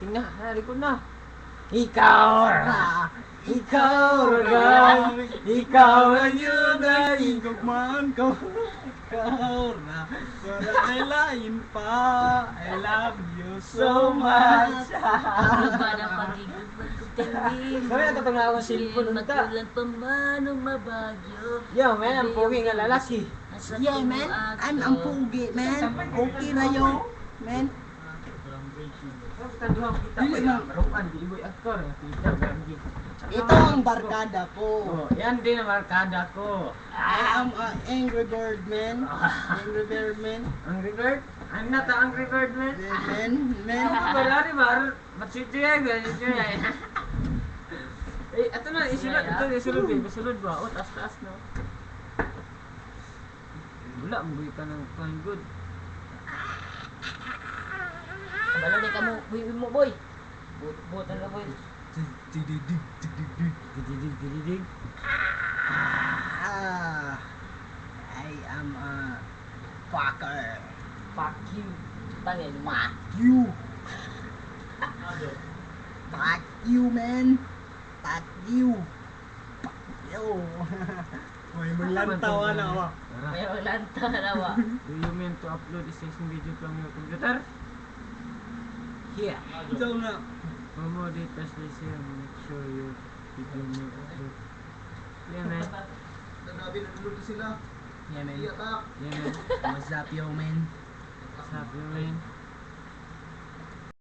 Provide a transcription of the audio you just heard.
Tingnan, nalikod na. Ikaw na, ikaw na, ikaw ang yun na Igugmaan ko. Ikaw na. Para ay lain pa. I love you so much. Ano ba na pag-igod magkutingin? Sabi na tatong ako cellphone nun ta. Magulang pa man ang mabagyo. Yo, man, ang pogi nga lalaki. Nasa Yeah, man. I'm ang pugi, man. Okay na yun, man. Dili na, maruan, di iboy aktor. Ito ang barkada ko. Oh, yan din ang markada ko. I am an angry bird, man. Angry bird, man. Angry Bird? I'm not an Angry Bird, man. Man, man. Wala rin ba? Matsitsiyay, ganitsiyay. Eh, ito na, isulod. Ito, isulod eh. Isulod ba? Oh, taas-taas, no? Wala, mabuhay ka ng fine good. Balo ni kamu, boy mo boy. Butan ka boy. Dididig. Ah, I am a fucker. Fuck you. Tangin mo. Fuck you. Fuck you, man. Fuck you. Fuck you. May maglantawa na ako. May maglanta na wa. Do you mean to upload this video from your computer? Here. Ikaw na. For more details, please make sure you video mo upload. Yeah, man. Nagabi naluluto sila. Yeah, man. Iyatak. Yeah, man. What's up, yo, man? What's up, man?